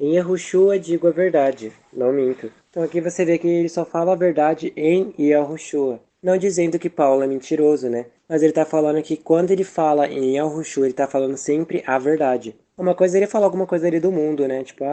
Em Yahushua digo a verdade, não minto. Então aqui você vê que ele só fala a verdade em Yahushua. Não dizendo que Paulo é mentiroso, né? Mas ele está falando que quando ele fala em Yahushua, ele está falando sempre a verdade. Uma coisa é ele falar alguma coisa ali do mundo, né? Tipo,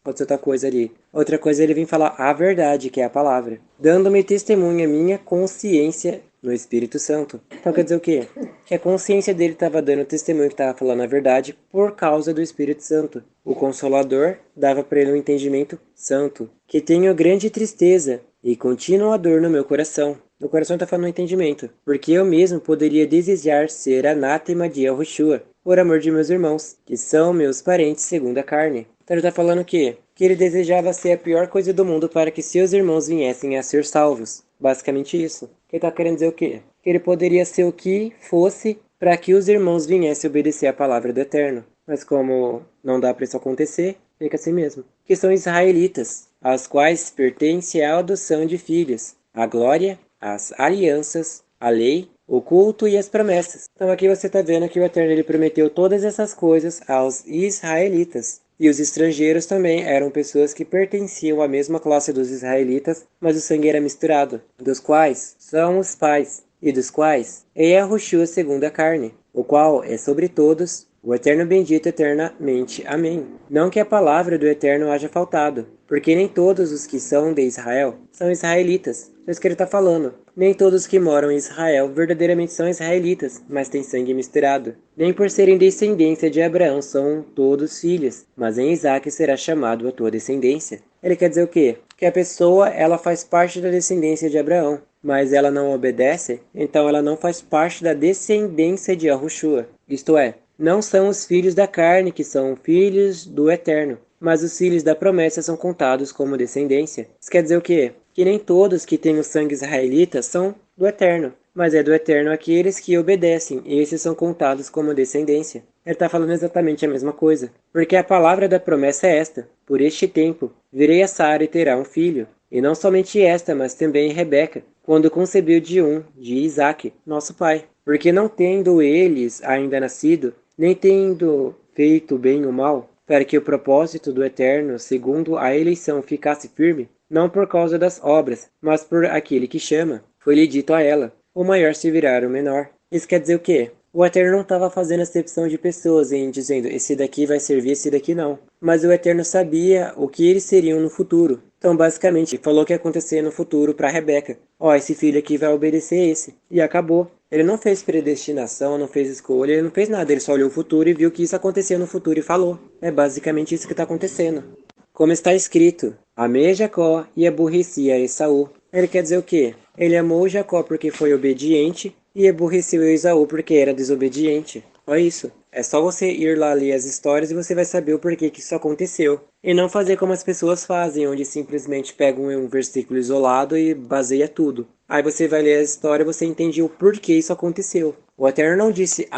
pode ser outra coisa ali. Outra coisa é ele vir falar a verdade, que é a palavra. Dando-me testemunha minha consciência no Espírito Santo. Então quer dizer o quê? Que a consciência dele estava dando testemunho que estava falando a verdade por causa do Espírito Santo. O Consolador dava para ele um entendimento santo. Que tenho grande tristeza e contínua dor no meu coração. No coração está falando um entendimento. Porque eu mesmo poderia desejar ser anátema de Yahushua, por amor de meus irmãos, que são meus parentes segundo a carne. Então ele está falando o quê? Que ele desejava ser a pior coisa do mundo para que seus irmãos viessem a ser salvos. Basicamente isso. Que ele está querendo dizer o quê? Que ele poderia ser o que fosse para que os irmãos viessem obedecer a palavra do Eterno. Mas como não dá para isso acontecer, fica assim mesmo. Que são israelitas, aos quais pertence a adoção de filhos, a glória, as alianças, a lei, o culto e as promessas. Então aqui você está vendo que o Eterno ele prometeu todas essas coisas aos israelitas. E os estrangeiros também eram pessoas que pertenciam à mesma classe dos israelitas, mas o sangue era misturado, dos quais são os pais, e dos quais é Yahushua segundo a carne, o qual é sobre todos, o Eterno bendito eternamente. Amém. Não que a palavra do Eterno haja faltado, porque nem todos os que são de Israel são israelitas. É isso que ele está falando. Nem todos que moram em Israel verdadeiramente são israelitas, mas têm sangue misturado. Nem por serem descendência de Abraão são todos filhos, mas em Isaque será chamado a tua descendência. Ele quer dizer o quê? Que a pessoa ela faz parte da descendência de Abraão, mas ela não obedece, então ela não faz parte da descendência de Yahushua. Isto é, não são os filhos da carne que são filhos do Eterno, mas os filhos da promessa são contados como descendência. Isso quer dizer o quê? Que nem todos que têm o sangue israelita são do Eterno, mas é do Eterno aqueles que obedecem, e esses são contados como descendência. Ele está falando exatamente a mesma coisa, porque a palavra da promessa é esta: por este tempo virei a Sara e terá um filho, e não somente esta, mas também Rebeca, quando concebeu de Isaque, nosso pai. Porque não tendo eles ainda nascido, nem tendo feito bem ou mal, para que o propósito do Eterno, segundo a eleição, ficasse firme, não por causa das obras, mas por aquele que chama, foi-lhe dito a ela: o maior servirá o menor. Isso quer dizer o quê? O Eterno não estava fazendo acepção de pessoas em dizendo esse daqui vai servir, esse daqui não. Mas o Eterno sabia o que eles seriam no futuro. Então, basicamente, falou o que ia acontecer no futuro para Rebeca. Esse filho aqui vai obedecer esse. E acabou. Ele não fez predestinação, não fez escolha, ele não fez nada. Ele só olhou o futuro e viu que isso acontecia no futuro e falou. É basicamente isso que está acontecendo. Como está escrito: amei Jacó e aborreci a Esaú. Ele quer dizer o quê? Ele amou Jacó porque foi obediente e aborreceu Esaú porque era desobediente. Olha isso. É só você ir lá ler as histórias e você vai saber o porquê que isso aconteceu. E não fazer como as pessoas fazem, onde simplesmente pegam um versículo isolado e baseia tudo. Aí você vai ler a história e você entende o porquê isso aconteceu. O Eterno não disse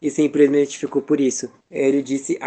e simplesmente ficou por isso. Ele disse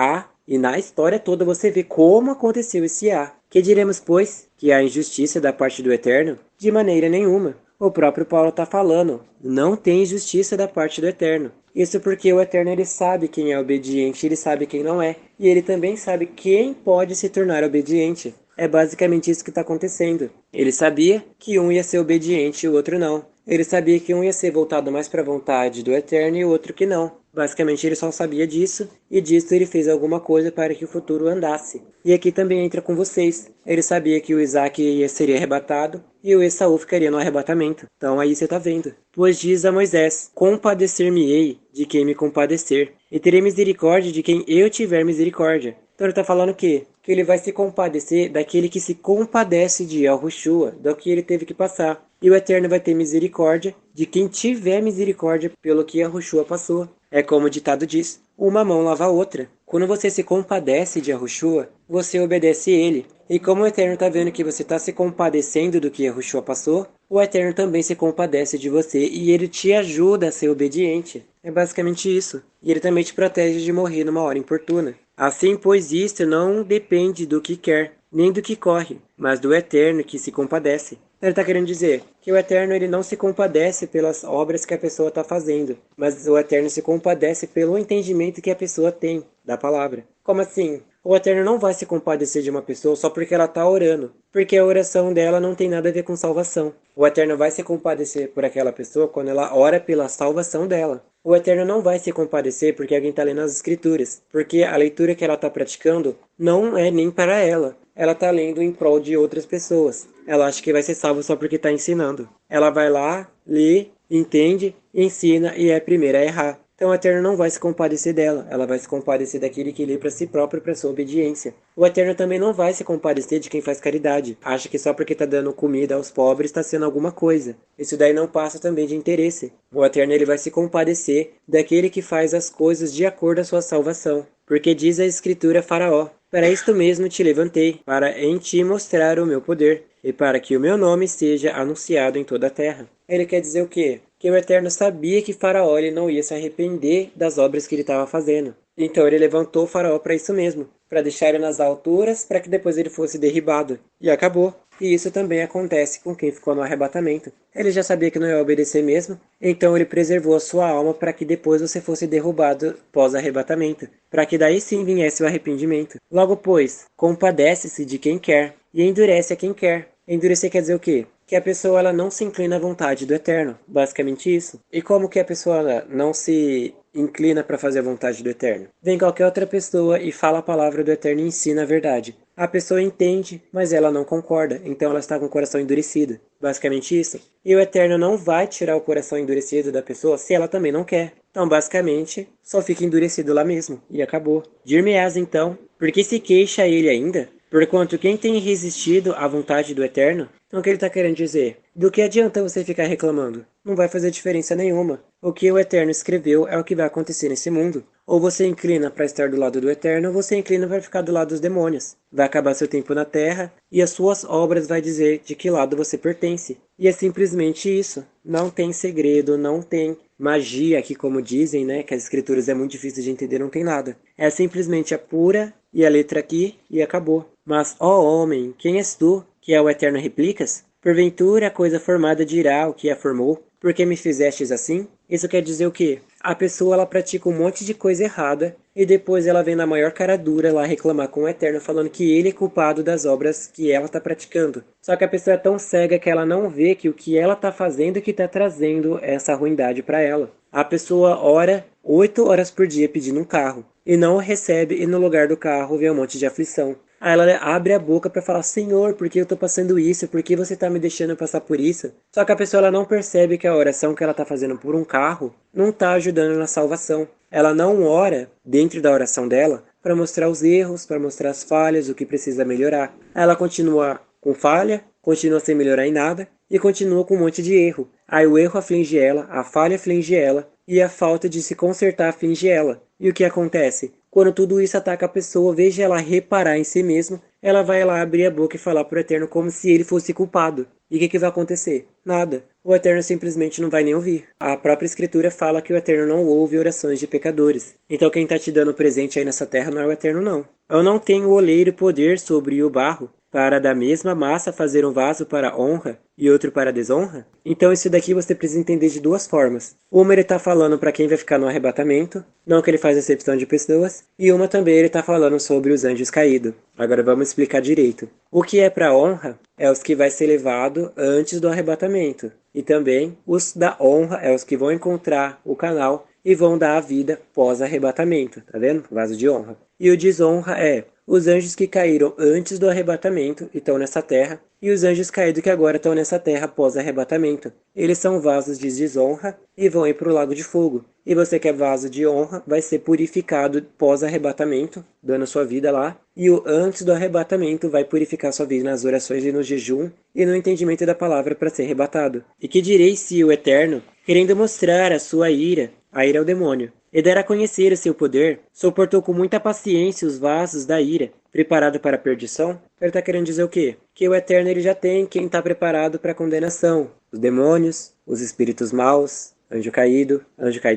e na história toda você vê como aconteceu esse Que diremos, pois, que há injustiça da parte do Eterno? De maneira nenhuma. O próprio Paulo está falando, não tem justiça da parte do Eterno. Isso porque o Eterno ele sabe quem é obediente, ele sabe quem não é. E ele também sabe quem pode se tornar obediente. É basicamente isso que está acontecendo. Ele sabia que um ia ser obediente e o outro não. Ele sabia que um ia ser voltado mais para a vontade do Eterno e o outro que não. Basicamente ele só sabia disso, e disso ele fez alguma coisa para que o futuro andasse. E aqui também entra com vocês. Ele sabia que o Isaac seria arrebatado, e o Esaú ficaria no arrebatamento. Então aí você está vendo. Pois diz a Moisés: compadecer-me-ei de quem me compadecer, e terei misericórdia de quem eu tiver misericórdia. Então ele está falando o quê? Que ele vai se compadecer daquele que se compadece de Yahushua, do que ele teve que passar. E o Eterno vai ter misericórdia de quem tiver misericórdia pelo que Yahushua passou. É como o ditado diz: uma mão lava a outra. Quando você se compadece de Yahushua, você obedece ele. E como o Eterno está vendo que você está se compadecendo do que Yahushua passou, o Eterno também se compadece de você e ele te ajuda a ser obediente. É basicamente isso. E ele também te protege de morrer numa hora importuna. Assim, pois, isto não depende do que quer, nem do que corre, mas do Eterno que se compadece. Ele está querendo dizer que o Eterno ele não se compadece pelas obras que a pessoa está fazendo, mas o Eterno se compadece pelo entendimento que a pessoa tem da palavra. Como assim? O Eterno não vai se compadecer de uma pessoa só porque ela está orando, porque a oração dela não tem nada a ver com salvação. O Eterno vai se compadecer por aquela pessoa quando ela ora pela salvação dela. O Eterno não vai se compadecer porque alguém está lendo as Escrituras, porque a leitura que ela está praticando não é nem para ela. Ela está lendo em prol de outras pessoas. Ela acha que vai ser salva só porque está ensinando. Ela vai lá, lê, entende, ensina e é a primeira a errar. Então o Eterno não vai se compadecer dela, ela vai se compadecer daquele que lê para si próprio para sua obediência. O Eterno também não vai se compadecer de quem faz caridade, acha que só porque está dando comida aos pobres está sendo alguma coisa. Isso daí não passa também de interesse. O Eterno ele vai se compadecer daquele que faz as coisas de acordo à sua salvação. Porque diz a Escritura a Faraó: para isto mesmo te levantei, para em ti mostrar o meu poder, e para que o meu nome seja anunciado em toda a terra. Ele quer dizer o quê? Que o Eterno sabia que Faraó ele não ia se arrepender das obras que ele estava fazendo. Então ele levantou o Faraó para isso mesmo, para deixar ele nas alturas, para que depois ele fosse derribado. E acabou. E isso também acontece com quem ficou no arrebatamento. Ele já sabia que não ia obedecer mesmo, então ele preservou a sua alma para que depois você fosse derrubado pós-arrebatamento, para que daí sim viesse o arrependimento. Logo pois, compadece-se de quem quer e endurece a quem quer. Endurecer quer dizer o quê? Que a pessoa ela não se inclina à vontade do Eterno, basicamente isso. E como que a pessoa não se inclina para fazer a vontade do Eterno? Vem qualquer outra pessoa e fala a palavra do Eterno e ensina a verdade. A pessoa entende, mas ela não concorda, então ela está com o coração endurecido. Basicamente isso. E o Eterno não vai tirar o coração endurecido da pessoa se ela também não quer. Então, basicamente, só fica endurecido lá mesmo, e acabou. Dir-me-ás então, por que se queixa ele ainda? Porquanto quem tem resistido à vontade do Eterno? Então o que ele está querendo dizer? Do que adianta você ficar reclamando? Não vai fazer diferença nenhuma. O que o Eterno escreveu é o que vai acontecer nesse mundo. Ou você inclina para estar do lado do Eterno, ou você inclina para ficar do lado dos demônios. Vai acabar seu tempo na terra, e as suas obras vai dizer de que lado você pertence. E é simplesmente isso. Não tem segredo, não tem magia aqui, como dizem, né? Que as escrituras é muito difícil de entender, não tem nada. É simplesmente a pura e a letra aqui e acabou. Mas, ó homem, quem és tu, que ao Eterno replicas? Porventura a coisa formada dirá o que a formou, porque me fizestes assim? Isso quer dizer o quê? A pessoa ela pratica um monte de coisa errada e depois ela vem na maior cara dura lá reclamar com o Eterno falando que ele é culpado das obras que ela está praticando. Só que a pessoa é tão cega que ela não vê que o que ela está fazendo que está trazendo essa ruindade para ela. A pessoa ora 8 horas por dia pedindo um carro e não o recebe e no lugar do carro vê um monte de aflição. Aí ela abre a boca para falar: Senhor, por que eu estou passando isso? Por que você está me deixando passar por isso? Só que a pessoa ela não percebe que a oração que ela está fazendo por um carro não está ajudando na salvação. Ela não ora dentro da oração dela para mostrar os erros, para mostrar as falhas, o que precisa melhorar. Aí ela continua com falha, continua sem melhorar em nada e continua com um monte de erro. Aí o erro aflige ela, a falha aflige ela e a falta de se consertar aflige ela. E o que acontece? Quando tudo isso ataca a pessoa, veja ela reparar em si mesma, ela vai lá abrir a boca e falar para o Eterno como se ele fosse culpado. E o que vai acontecer? Nada. O Eterno simplesmente não vai nem ouvir. A própria Escritura fala que o Eterno não ouve orações de pecadores. Então quem está te dando presente aí nessa terra não é o Eterno não. Eu não tenho o oleiro poder sobre o barro, para da mesma massa fazer um vaso para honra e outro para desonra? Então isso daqui você precisa entender de duas formas. Uma ele está falando para quem vai ficar no arrebatamento, não que ele faz acepção de pessoas, e uma também ele está falando sobre os anjos caídos. Agora vamos explicar direito. O que é para honra é os que vai ser levado antes do arrebatamento, e também os da honra é os que vão encontrar o canal e vão dar a vida pós-arrebatamento, tá vendo? Vaso de honra. E o desonra é os anjos que caíram antes do arrebatamento e estão nessa terra, e os anjos caídos que agora estão nessa terra pós-arrebatamento. Eles são vasos de desonra e vão ir para o lago de fogo. E você que é vaso de honra vai ser purificado pós-arrebatamento, dando sua vida lá. E o antes do arrebatamento vai purificar sua vida nas orações e no jejum e no entendimento da palavra para ser arrebatado. E que direi se o Eterno, querendo mostrar a sua ira, a ira é o demônio, e dar a conhecer o seu poder, suportou com muita paciência os vasos da ira, preparado para a perdição? Ele está querendo dizer o quê? Que o Eterno ele já tem quem está preparado para a condenação. Os demônios, os espíritos maus, anjo caído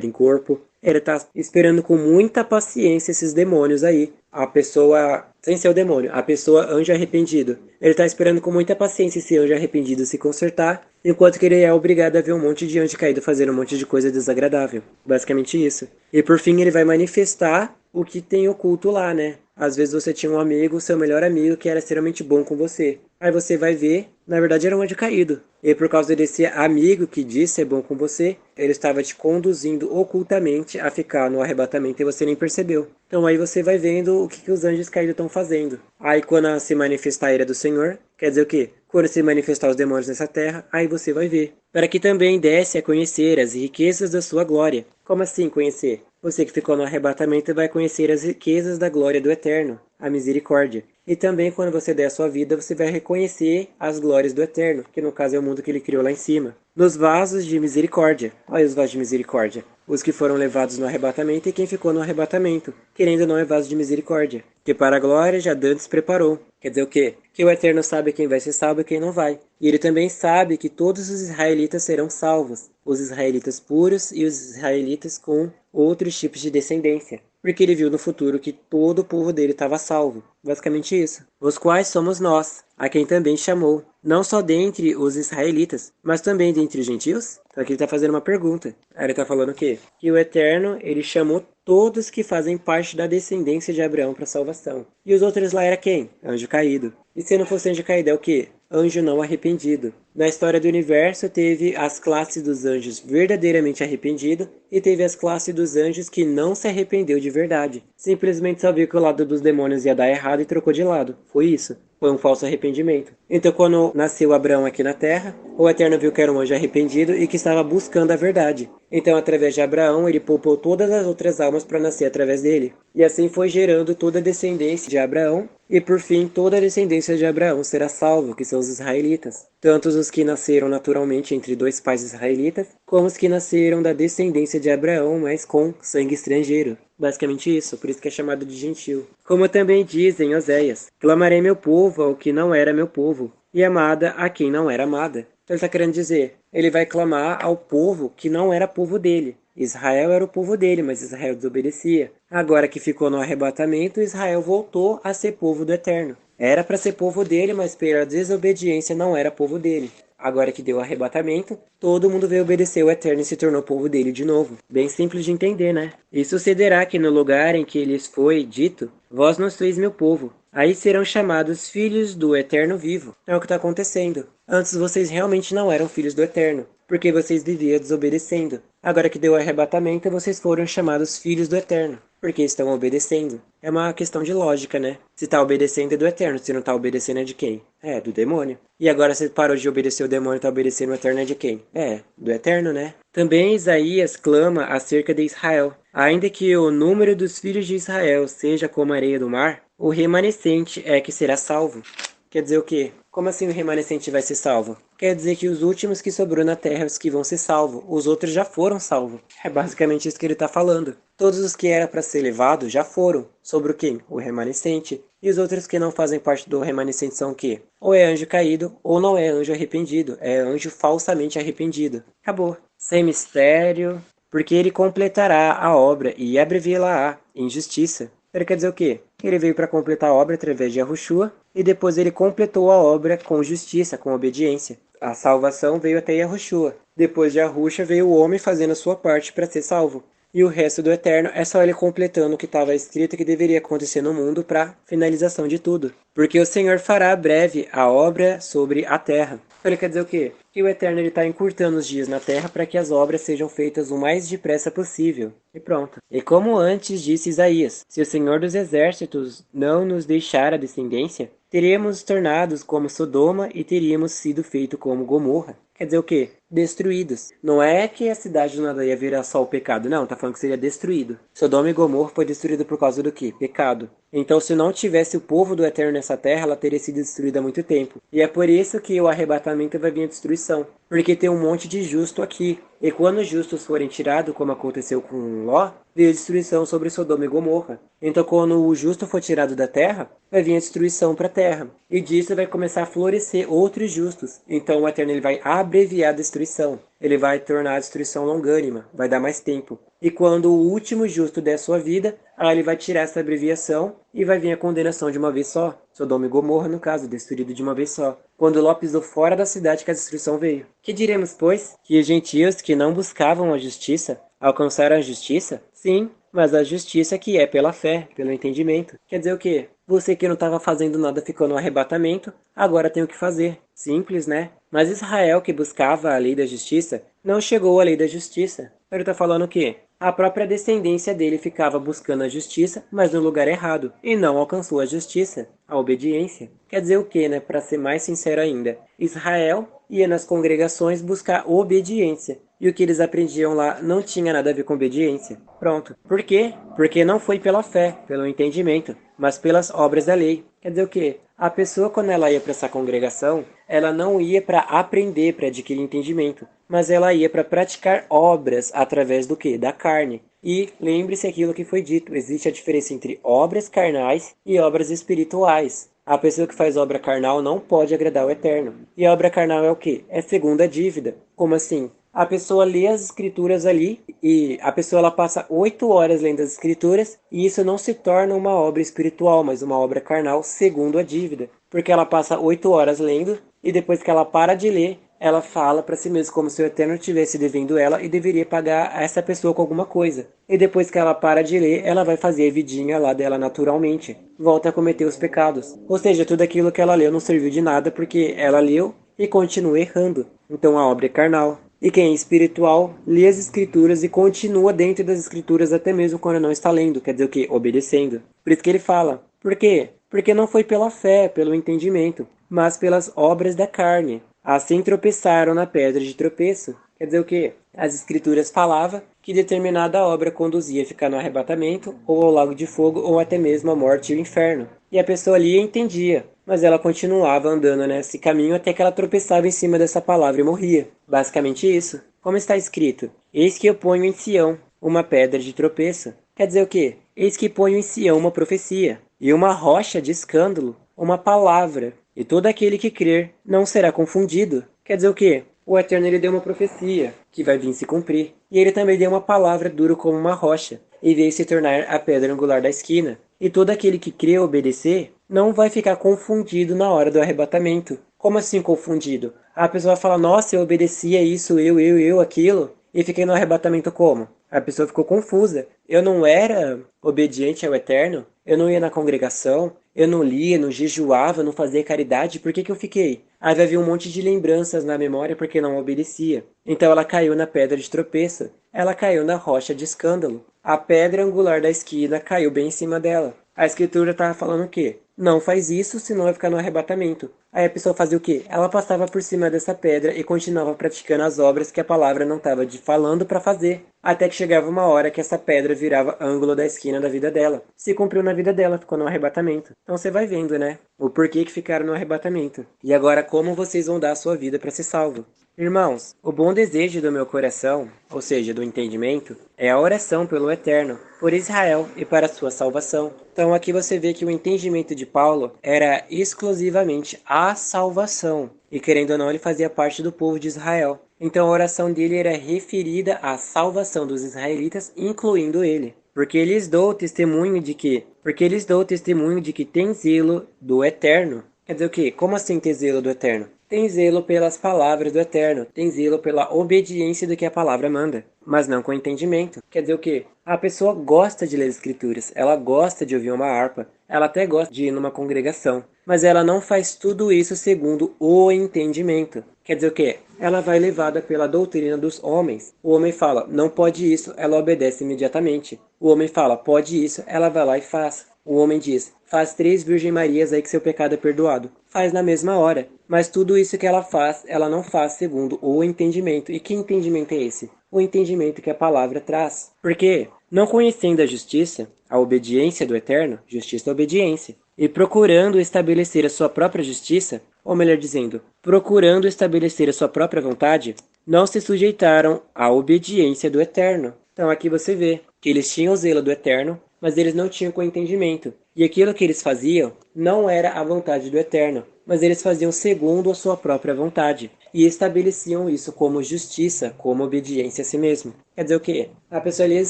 em corpo. Ele tá esperando com muita paciência esses demônios aí. A pessoa, sem ser o demônio, a pessoa anjo arrependido. Ele tá esperando com muita paciência esse anjo arrependido se consertar, enquanto que ele é obrigado a ver um monte de anjo caído fazendo um monte de coisa desagradável. Basicamente isso. E por fim ele vai manifestar o que tem oculto lá, né? Às vezes você tinha um amigo, seu melhor amigo, que era extremamente bom com você. Aí você vai ver, na verdade era um anjo caído. E por causa desse amigo que disse ser bom com você, ele estava te conduzindo ocultamente a ficar no arrebatamento e você nem percebeu. Então aí você vai vendo o que os anjos caídos estão fazendo. Aí quando se manifestar a ira do Senhor, quer dizer o quê? Quando se manifestar os demônios nessa terra, aí você vai ver. Para que também desse a conhecer as riquezas da sua glória. Como assim conhecer? Você que ficou no arrebatamento vai conhecer as riquezas da glória do Eterno, a misericórdia. E também quando você der a sua vida, você vai reconhecer as glórias do Eterno, que no caso é o mundo que ele criou lá em cima. Nos vasos de misericórdia. Olha os vasos de misericórdia. Os que foram levados no arrebatamento e quem ficou no arrebatamento. Querendo ou não é vaso de misericórdia. Que para a glória já dantes preparou. Quer dizer o quê? Que o Eterno sabe quem vai ser salvo e quem não vai. E ele também sabe que todos os israelitas serão salvos. Os israelitas puros e os israelitas com outros tipos de descendência. Porque ele viu no futuro que todo o povo dele estava salvo. Basicamente isso. Os quais somos nós, a quem também chamou. Não só dentre os israelitas, mas também dentre os gentios? Então aqui ele está fazendo uma pergunta. Aí ele está falando o quê? Que o Eterno, ele chamou todos que fazem parte da descendência de Abraão para salvação. E os outros lá era quem? Anjo caído. E se não fosse anjo caído é o quê? Anjo não arrependido. Na história do universo teve as classes dos anjos verdadeiramente arrependidos e teve as classes dos anjos que não se arrependeu de verdade. Simplesmente só viu que o lado dos demônios ia dar errado e trocou de lado. Foi isso. Foi um falso arrependimento. Então quando nasceu Abraão aqui na terra, o Eterno viu que era um anjo arrependido e que estava buscando a verdade. Então através de Abraão ele poupou todas as outras almas para nascer através dele. E assim foi gerando toda a descendência de Abraão. E por fim, toda a descendência de Abraão será salvo, que são os israelitas. Tanto os que nasceram naturalmente entre dois pais israelitas, como os que nasceram da descendência de Abraão, mas com sangue estrangeiro. Basicamente isso, por isso que é chamado de gentil. Como também diz em Oséias, clamarei meu povo ao que não era meu povo, e amada a quem não era amada. Então ele está querendo dizer, ele vai clamar ao povo que não era povo dele. Israel era o povo dele, mas Israel desobedecia. Agora que ficou no arrebatamento, Israel voltou a ser povo do Eterno. Era para ser povo dele, mas pela desobediência não era povo dele. Agora que deu o arrebatamento, todo mundo veio obedecer o Eterno e se tornou povo dele de novo. Bem simples de entender, né? E sucederá que no lugar em que lhes foi dito, vós não sois meu povo. Aí serão chamados filhos do Eterno vivo. É o que está acontecendo. Antes vocês realmente não eram filhos do Eterno, porque vocês viviam desobedecendo. Agora que deu o arrebatamento, vocês foram chamados filhos do Eterno, porque estão obedecendo. É uma questão de lógica, né? Se está obedecendo é do Eterno, se não está obedecendo é de quem? É, do demônio. E agora se parou de obedecer o demônio e está obedecendo o Eterno é de quem? É, do Eterno, né? Também Isaías clama acerca de Israel. Ainda que o número dos filhos de Israel seja como a areia do mar, o remanescente é que será salvo. Quer dizer o quê? Como assim o remanescente vai ser salvo? Quer dizer que os últimos que sobrou na terra os que vão ser salvos. Os outros já foram salvos. É basicamente isso que ele está falando. Todos os que eram para ser levados já foram. Sobre o quem? O remanescente. E os outros que não fazem parte do remanescente são o quê? Ou é anjo caído, ou não é anjo arrependido. É anjo falsamente arrependido. Acabou. Sem mistério. Porque ele completará a obra e abreviá-la em justiça. Ele quer dizer o quê? Ele veio para completar a obra através de Yahushua e depois ele completou a obra com justiça, com obediência. A salvação veio até Yahushua. Depois de Yahushua veio o homem fazendo a sua parte para ser salvo. E o resto do Eterno é só ele completando o que estava escrito que deveria acontecer no mundo para finalização de tudo. Porque o Senhor fará breve a obra sobre a terra. Então ele quer dizer o quê? Que o Eterno está encurtando os dias na terra para que as obras sejam feitas o mais depressa possível. E pronto. E como antes disse Isaías, se o Senhor dos Exércitos não nos deixar a descendência, teríamos tornados como Sodoma e teríamos sido feito como Gomorra. Quer dizer o quê? Destruídos. Não é que a cidade do nada ia virar só o pecado, não, tá falando que seria destruído. Sodoma e Gomorra foi destruído por causa do quê? Pecado. Então se não tivesse o povo do Eterno nessa terra, ela teria sido destruída há muito tempo. E é por isso que o arrebatamento vai vir a destruição. Porque tem um monte de justo aqui. E quando os justos forem tirados, como aconteceu com Ló, veio a destruição sobre Sodoma e Gomorra. Então, quando o justo for tirado da terra, vai vir a destruição para a terra. E disso vai começar a florescer outros justos. Então, o Eterno ele vai abreviar a destruição. Ele vai tornar a destruição longânima, vai dar mais tempo. E quando o último justo der sua vida, aí ele vai tirar essa abreviação e vai vir a condenação de uma vez só. Sodoma e Gomorra, no caso, destruído de uma vez só. Quando Ló pisou fora da cidade que a destruição veio. Que diremos, pois? Que os gentios que não buscavam a justiça alcançaram a justiça? Sim, mas a justiça que é pela fé, pelo entendimento. Quer dizer o quê? Você que não estava fazendo nada ficou no arrebatamento, agora tem o que fazer. Simples, né? Mas Israel que buscava a lei da justiça, não chegou à lei da justiça. Ele está falando o quê? A própria descendência dele ficava buscando a justiça, mas no lugar errado, e não alcançou a justiça, a obediência. Quer dizer o quê, né? Para ser mais sincero ainda, Israel ia nas congregações buscar obediência, e o que eles aprendiam lá não tinha nada a ver com obediência. Pronto. Por quê? Porque não foi pela fé, pelo entendimento, mas pelas obras da lei. Quer dizer o quê? A pessoa, quando ela ia para essa congregação, ela não ia para aprender, para adquirir entendimento, mas ela ia para praticar obras através do quê? Da carne. E lembre-se aquilo que foi dito, existe a diferença entre obras carnais e obras espirituais. A pessoa que faz obra carnal não pode agradar o Eterno. E a obra carnal é o quê? É segunda dívida. Como assim? A pessoa lê as escrituras ali e a pessoa ela passa 8 horas lendo as escrituras e isso não se torna uma obra espiritual, mas uma obra carnal segundo a dívida. Porque ela passa 8 horas lendo e depois que ela para de ler, ela fala para si mesma como se o Eterno estivesse devendo ela e deveria pagar essa pessoa com alguma coisa. E depois que ela para de ler, ela vai fazer a vidinha lá dela naturalmente. Volta a cometer os pecados. Ou seja, tudo aquilo que ela leu não serviu de nada porque ela leu e continua errando. Então a obra é carnal. E quem é espiritual, lê as escrituras e continua dentro das escrituras até mesmo quando não está lendo, quer dizer o quê? Obedecendo. Por isso que ele fala. Por quê? Porque não foi pela fé, pelo entendimento, mas pelas obras da carne. Assim tropeçaram na pedra de tropeço. Quer dizer o quê? As escrituras falavam que determinada obra conduzia a ficar no arrebatamento, ou ao lago de fogo, ou até mesmo à morte e o inferno. E a pessoa ali entendia, mas ela continuava andando nesse caminho até que ela tropeçava em cima dessa palavra e morria. Basicamente isso. Como está escrito? Eis que eu ponho em Sião uma pedra de tropeço. Quer dizer o quê? Eis que ponho em Sião uma profecia, e uma rocha de escândalo, uma palavra, e todo aquele que crer não será confundido. Quer dizer o quê? O Eterno ele deu uma profecia, que vai vir se cumprir, e ele também deu uma palavra dura como uma rocha, e veio se tornar a pedra angular da esquina. E todo aquele que crê e obedecer não vai ficar confundido na hora do arrebatamento. Como assim confundido? A pessoa vai falar, nossa, eu obedecia isso, eu, aquilo, e fiquei no arrebatamento como? A pessoa ficou confusa. Eu não era obediente ao Eterno, eu não ia na congregação, eu não lia, não jejuava, não fazia caridade, por que que eu fiquei? Aí vai vir um monte de lembranças na memória porque não obedecia. Então ela caiu na pedra de tropeço, ela caiu na rocha de escândalo. A pedra angular da esquina caiu bem em cima dela. A escritura estava falando o quê? Não faz isso, senão vai ficar no arrebatamento. Aí a pessoa fazia o quê? Ela passava por cima dessa pedra e continuava praticando as obras que a palavra não estava falando para fazer. Até que chegava uma hora que essa pedra virava ângulo da esquina da vida dela. Se cumpriu na vida dela, ficou no arrebatamento. Então você vai vendo, né? O porquê que ficaram no arrebatamento. E agora como vocês vão dar a sua vida para ser salvo. Irmãos, o bom desejo do meu coração, ou seja, do entendimento, é a oração pelo Eterno, por Israel e para a sua salvação. Então aqui você vê que o entendimento de Paulo era exclusivamente a salvação. E querendo ou não, ele fazia parte do povo de Israel. Então a oração dele era referida à salvação dos israelitas, incluindo ele. Porque lhes dou testemunho de que? Porque lhes dou testemunho de que tem zelo do Eterno. Quer dizer o quê? Como assim ter zelo do Eterno? Tem zelo pelas palavras do Eterno, tem zelo pela obediência do que a palavra manda, mas não com entendimento. Quer dizer o quê? A pessoa gosta de ler as escrituras, ela gosta de ouvir uma harpa, ela até gosta de ir numa congregação, mas ela não faz tudo isso segundo o entendimento. Quer dizer o quê? Ela vai levada pela doutrina dos homens. O homem fala, não pode isso, ela obedece imediatamente. O homem fala, pode isso, ela vai lá e faz. O homem diz, faz 3 Virgem Marias aí que seu pecado é perdoado. Faz na mesma hora. Mas tudo isso que ela faz, ela não faz segundo o entendimento. E que entendimento é esse? O entendimento que a palavra traz. Porque, não conhecendo a justiça, a obediência do Eterno, justiça é obediência. e procurando estabelecer a sua própria justiça, ou melhor dizendo, procurando estabelecer a sua própria vontade, não se sujeitaram à obediência do Eterno. Então aqui você vê que eles tinham o zelo do Eterno, mas eles não tinham com entendimento. E aquilo que eles faziam não era a vontade do Eterno, mas eles faziam segundo a sua própria vontade. E estabeleciam isso como justiça, como obediência a si mesmo. Quer dizer o quê? A pessoa lia as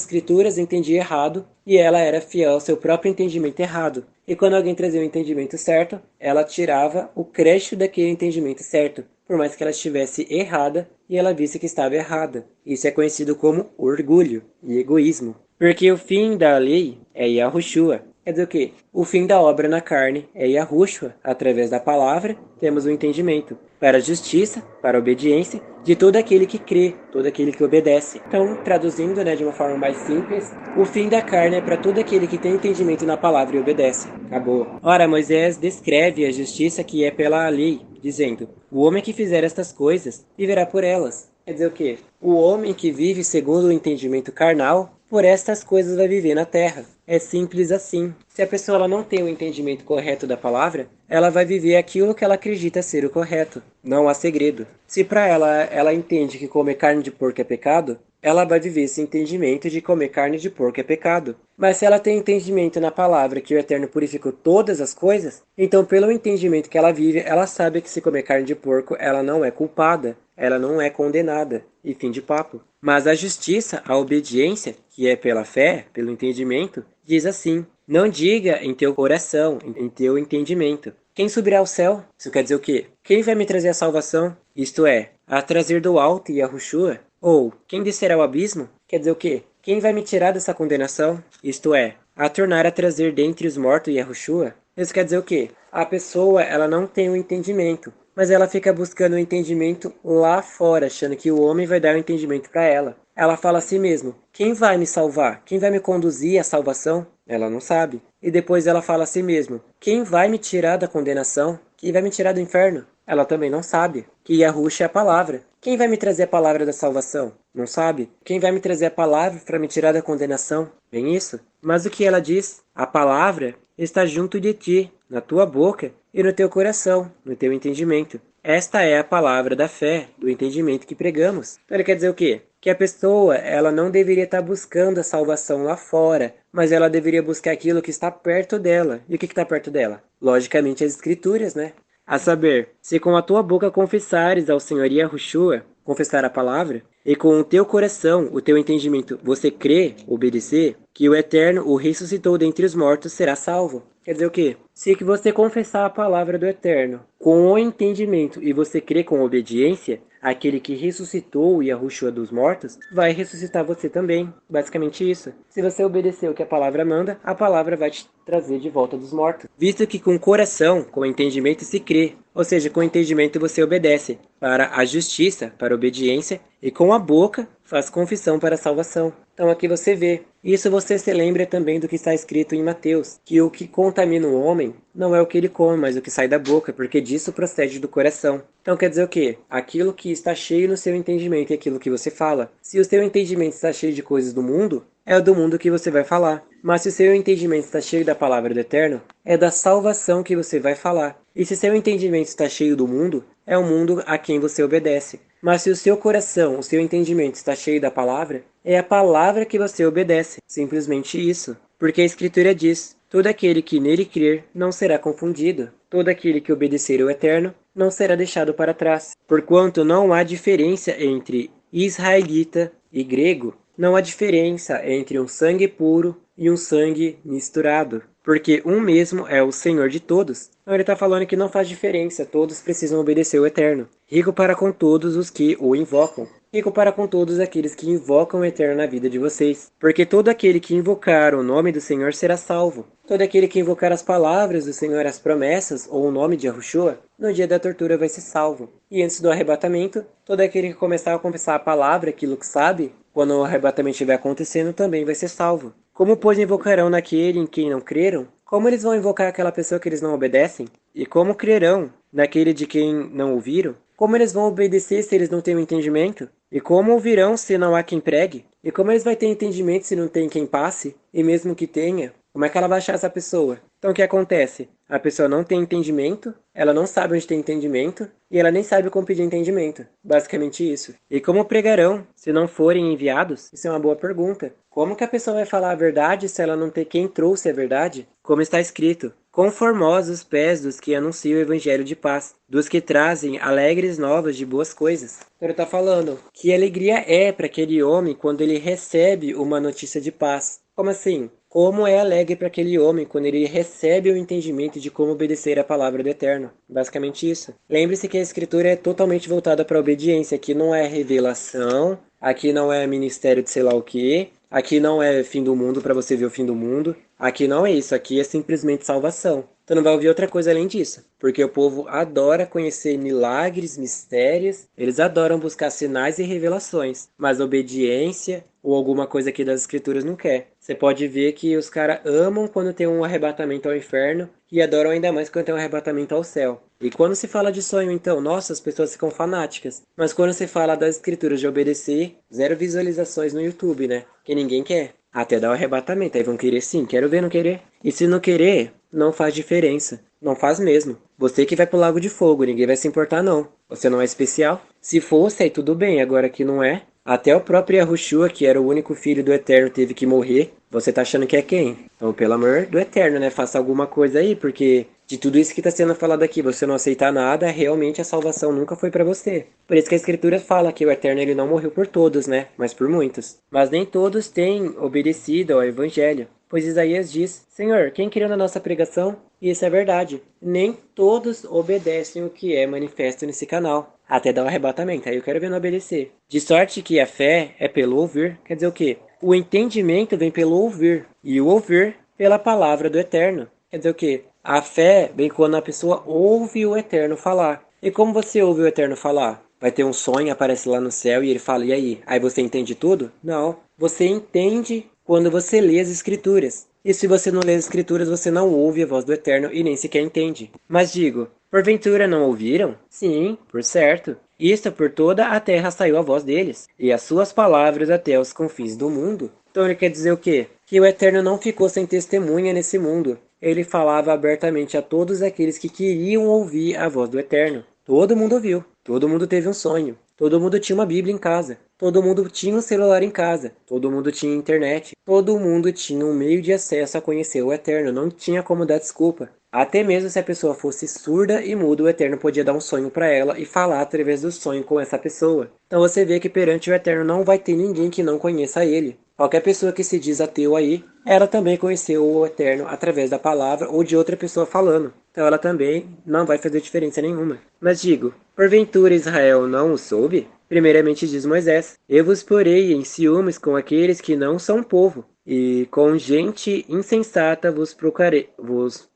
escrituras, entendia errado, e ela era fiel ao seu próprio entendimento errado. E quando alguém trazia o entendimento certo, ela tirava o crédito daquele entendimento certo, por mais que ela estivesse errada e ela visse que estava errada. Isso é conhecido como orgulho e egoísmo. Porque o fim da lei é Yahushua. Quer dizer o quê? O fim da obra na carne é Yahushua. Através da palavra, temos o entendimento para a justiça, para a obediência, de todo aquele que crê, todo aquele que obedece. Então, traduzindo de uma forma mais simples, o fim da carne é para todo aquele que tem entendimento na palavra e obedece. Acabou. Ora, Moisés descreve a justiça que é pela lei, dizendo: o homem que fizer estas coisas viverá por elas. Quer dizer o quê? O homem que vive segundo o entendimento carnal, por estas coisas vai viver na terra. É simples assim. Se a pessoa ela não tem o entendimento correto da palavra, ela vai viver aquilo que ela acredita ser o correto. Não há segredo. Se para ela entende que comer carne de porco é pecado, ela vai viver esse entendimento de comer carne de porco é pecado. Mas se ela tem entendimento na palavra que o Eterno purificou todas as coisas, então pelo entendimento que ela vive, ela sabe que se comer carne de porco, ela não é culpada, ela não é condenada. E fim de papo. Mas a justiça, a obediência, que é pela fé, pelo entendimento, diz assim: não diga em teu coração, em teu entendimento: quem subirá ao céu? Isso quer dizer o quê? Quem vai me trazer a salvação? Isto é, a trazer do alto Yahushua? Ou, quem descerá ao abismo? Quer dizer o quê? Quem vai me tirar dessa condenação? Isto é, a tornar a trazer dentre os mortos Yahushua? Isso quer dizer o quê? A pessoa, ela não tem o entendimento, mas ela fica buscando o entendimento lá fora, achando que o homem vai dar o entendimento para ela. Ela fala a si mesma: quem vai me salvar? Quem vai me conduzir à salvação? Ela não sabe. E depois ela fala a si mesma: quem vai me tirar da condenação? Quem vai me tirar do inferno? Ela também não sabe. Que Yahushua é a palavra. Quem vai me trazer a palavra da salvação? Não sabe. Quem vai me trazer a palavra para me tirar da condenação? Bem isso. Mas o que ela diz? A palavra está junto de ti, na tua boca e no teu coração, no teu entendimento. Esta é a palavra da fé, do entendimento que pregamos. Então ele quer dizer o quê? Que a pessoa, ela não deveria estar buscando a salvação lá fora, mas ela deveria buscar aquilo que está perto dela. E o que está perto dela? Logicamente as escrituras, né? A saber, se com a tua boca confessares ao Senhor Yahushua, confessar a palavra, e com o teu coração, o teu entendimento, você crê, obedecer, que o Eterno o ressuscitou dentre os mortos, será salvo. Quer dizer o quê? Se que você confessar a palavra do Eterno com o entendimento e você crê com obediência, aquele que ressuscitou o Yahushua dos mortos vai ressuscitar você também. Basicamente isso. Se você obedecer o que a palavra manda, a palavra vai te trazer de volta dos mortos. Visto que com o coração, com o entendimento se crê, ou seja, com o entendimento você obedece para a justiça, para a obediência, e com a boca faz confissão para a salvação. Então aqui você vê. Isso você se lembra também do que está escrito em Mateus, que o que contamina o homem não é o que ele come, mas o que sai da boca, porque disso procede do coração. Então quer dizer o quê? Aquilo que está cheio no seu entendimento é aquilo que você fala. Se o seu entendimento está cheio de coisas do mundo, é do mundo que você vai falar. Mas se o seu entendimento está cheio da palavra do Eterno, é da salvação que você vai falar. E se seu entendimento está cheio do mundo, é o mundo a quem você obedece. Mas se o seu coração, o seu entendimento está cheio da palavra, é a palavra que você obedece. Simplesmente isso. Porque a Escritura diz: todo aquele que nele crer não será confundido. Todo aquele que obedecer ao Eterno não será deixado para trás. Porquanto não há diferença entre israelita e grego, não há diferença entre um sangue puro e um sangue misturado, porque um mesmo é o Senhor de todos. Então ele está falando que não faz diferença, todos precisam obedecer ao Eterno. Rico para com todos os que o invocam. Rico para com todos aqueles que invocam o Eterno na vida de vocês. Porque todo aquele que invocar o nome do Senhor será salvo. Todo aquele que invocar as palavras do Senhor, as promessas ou o nome de Yahushua, no dia da tortura vai ser salvo. E antes do arrebatamento, todo aquele que começar a confessar a palavra, aquilo que sabe, quando o arrebatamento estiver acontecendo, também vai ser salvo. Como, pois, invocarão naquele em quem não creram? Como eles vão invocar aquela pessoa que eles não obedecem? E como crerão naquele de quem não ouviram? Como eles vão obedecer se eles não têm o entendimento? E como ouvirão se não há quem pregue? E como eles vão ter entendimento se não tem quem passe? E mesmo que tenha, como é que ela vai achar essa pessoa? Então o que acontece? A pessoa não tem entendimento, ela não sabe onde tem entendimento, e ela nem sabe como pedir entendimento. Basicamente isso. E como pregarão, se não forem enviados? Isso é uma boa pergunta. Como que a pessoa vai falar a verdade se ela não tem quem trouxe a verdade? Como está escrito, quão formosos os pés dos que anunciam o evangelho de paz, dos que trazem alegres novas de boas coisas. Então ele está falando que alegria é para aquele homem quando ele recebe uma notícia de paz. Como assim? Como é alegre para aquele homem quando ele recebe o entendimento de como obedecer a palavra do Eterno. Basicamente isso. Lembre-se que a escritura é totalmente voltada para a obediência. Aqui não é revelação, aqui não é ministério de sei lá o quê, aqui não é fim do mundo para você ver o fim do mundo. Aqui não é isso, aqui é simplesmente salvação. Então não vai ouvir outra coisa além disso. Porque o povo adora conhecer milagres, mistérios, eles adoram buscar sinais e revelações. Mas obediência ou alguma coisa aqui das escrituras não quer. Você pode ver que os caras amam quando tem um arrebatamento ao inferno e adoram ainda mais quando tem um arrebatamento ao céu. E quando se fala de sonho, então, nossa, as pessoas ficam fanáticas. Mas quando se fala das escrituras de obedecer, zero visualizações no YouTube, né? Que ninguém quer. Até dar o arrebatamento. Aí vão querer sim, quero ver, não querer. E se não querer, não faz diferença. Não faz mesmo. Você que vai pro lago de fogo, ninguém vai se importar não. Você não é especial. Se fosse, aí tudo bem, agora que não é. Até o próprio Yahushua, que era o único filho do Eterno, teve que morrer. Você tá achando que é quem? Então, pelo amor do Eterno, né? Faça alguma coisa aí, porque de tudo isso que tá sendo falado aqui, você não aceitar nada, realmente a salvação nunca foi para você. Por isso que a Escritura fala que o Eterno ele não morreu por todos, né? Mas por muitos. Mas nem todos têm obedecido ao Evangelho. Pois Isaías diz, Senhor, quem criou na nossa pregação? E isso é verdade. Nem todos obedecem o que é manifesto nesse canal. Até dar o arrebatamento, aí eu quero ver não obedecer. De sorte que a fé é pelo ouvir, quer dizer o quê? O entendimento vem pelo ouvir, e o ouvir pela palavra do Eterno. Quer dizer o quê? A fé vem quando a pessoa ouve o Eterno falar. E como você ouve o Eterno falar? Vai ter um sonho, aparece lá no céu e ele fala, e aí? Aí você entende tudo? Não. Você entende quando você lê as Escrituras. E se você não lê as Escrituras, você não ouve a voz do Eterno e nem sequer entende. Mas digo, porventura não ouviram? Sim, por certo. Isto por toda a terra saiu a voz deles, e as suas palavras até os confins do mundo. Então ele quer dizer o quê? Que o Eterno não ficou sem testemunha nesse mundo. Ele falava abertamente a todos aqueles que queriam ouvir a voz do Eterno. Todo mundo ouviu, todo mundo teve um sonho, todo mundo tinha uma Bíblia em casa, todo mundo tinha um celular em casa, todo mundo tinha internet, todo mundo tinha um meio de acesso a conhecer o Eterno, não tinha como dar desculpa. Até mesmo se a pessoa fosse surda e muda, o Eterno podia dar um sonho para ela e falar através do sonho com essa pessoa. Então você vê que perante o Eterno não vai ter ninguém que não conheça ele. Qualquer pessoa que se diz ateu aí, ela também conheceu o Eterno através da palavra ou de outra pessoa falando. Então ela também não vai fazer diferença nenhuma. Mas digo, porventura Israel não o soube? Primeiramente diz Moisés, eu vos porei em ciúmes com aqueles que não são povo, e com gente insensata vos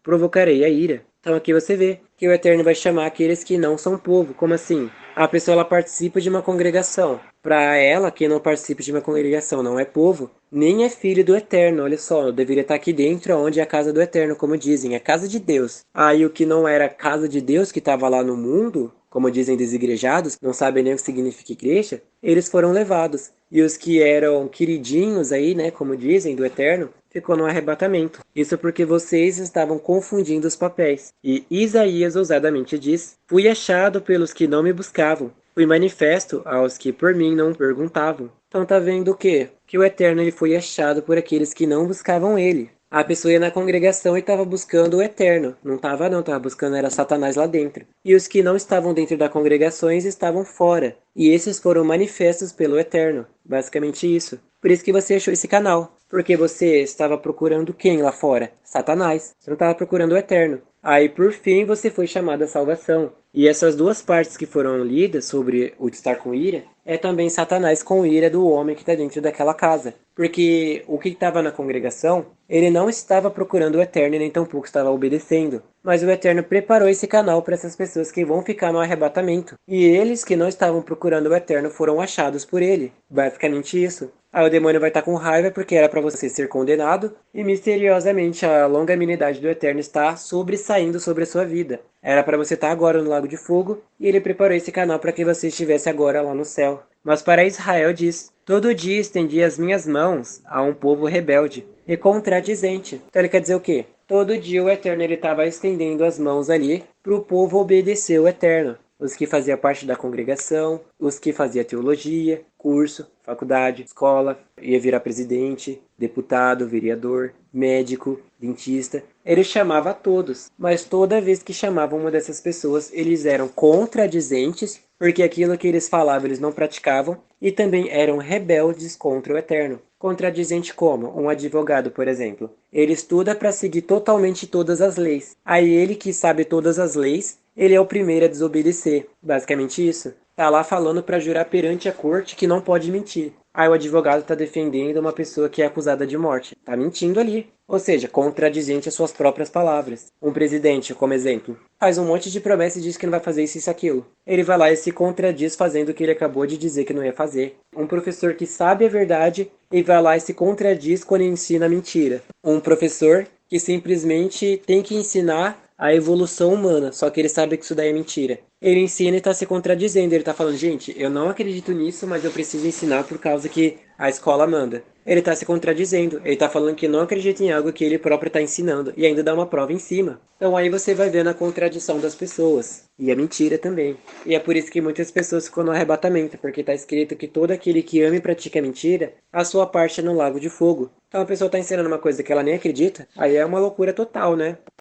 provocarei a ira. Então aqui você vê que o Eterno vai chamar aqueles que não são povo. Como assim? A pessoa ela participa de uma congregação. Para ela, quem não participa de uma congregação não é povo, nem é filho do Eterno. Olha só, eu deveria estar aqui dentro, onde é a casa do Eterno, como dizem, é casa de Deus. Aí o que não era casa de Deus, que estava lá no mundo, como dizem desigrejados, não sabem nem o que significa igreja, eles foram levados. E os que eram queridinhos aí, né, como dizem, do Eterno, ficou no arrebatamento. Isso porque vocês estavam confundindo os papéis. E Isaías ousadamente diz, fui achado pelos que não me buscavam. Fui manifesto aos que por mim não perguntavam. Então tá vendo o quê? Que o Eterno ele foi achado por aqueles que não buscavam ele. A pessoa ia na congregação e estava buscando o Eterno. Não estava não, estava buscando era Satanás lá dentro. E os que não estavam dentro da congregações estavam fora. E esses foram manifestos pelo Eterno. Basicamente isso. Por isso que você achou esse canal. Porque você estava procurando quem lá fora? Satanás. Você não estava procurando o Eterno. Aí por fim você foi chamado à salvação. E essas duas partes que foram lidas sobre o estar com ira, é também Satanás com ira do homem que está dentro daquela casa. Porque o que estava na congregação, ele não estava procurando o Eterno e nem tampouco estava obedecendo. Mas o Eterno preparou esse canal para essas pessoas que vão ficar no arrebatamento. E eles que não estavam procurando o Eterno foram achados por ele. Basicamente isso. Aí o demônio vai estar com raiva porque era para você ser condenado e misteriosamente a longanimidade do Eterno está sobressaindo sobre a sua vida. Era para você estar agora no Lago de Fogo e ele preparou esse canal para que você estivesse agora lá no céu. Mas para Israel diz, todo dia estendi as minhas mãos a um povo rebelde e contradizente. Então ele quer dizer o quê? Todo dia o Eterno ele estava estendendo as mãos ali para o povo obedecer o Eterno. Os que faziam parte da congregação, os que faziam teologia, curso, faculdade, escola, ia virar presidente, deputado, vereador, médico, dentista. Ele chamava a todos, mas toda vez que chamava uma dessas pessoas, eles eram contradizentes, porque aquilo que eles falavam eles não praticavam, e também eram rebeldes contra o Eterno. Contradizente como? Um advogado, por exemplo. Ele estuda para seguir totalmente todas as leis. Aí ele que sabe todas as leis, ele é o primeiro a desobedecer. Basicamente isso. Tá lá falando para jurar perante a corte que não pode mentir. Aí o advogado está defendendo uma pessoa que é acusada de morte. Tá mentindo ali. Ou seja, contradizente às suas próprias palavras. Um presidente, como exemplo, faz um monte de promessas e diz que não vai fazer isso e aquilo. Ele vai lá e se contradiz fazendo o que ele acabou de dizer que não ia fazer. Um professor que sabe a verdade e vai lá e se contradiz quando ensina mentira. Um professor que simplesmente tem que ensinar a evolução humana, só que ele sabe que isso daí é mentira. Ele ensina e está se contradizendo, ele está falando, gente, eu não acredito nisso, mas eu preciso ensinar por causa que a escola manda. Ele está se contradizendo, ele está falando que não acredita em algo que ele próprio está ensinando, e ainda dá uma prova em cima. Então aí você vai vendo a contradição das pessoas, e a mentira também. E é por isso que muitas pessoas ficam no arrebatamento, porque está escrito que todo aquele que ama e pratica mentira, a sua parte é no lago de fogo. Então a pessoa está ensinando uma coisa que ela nem acredita, aí é uma loucura total, né?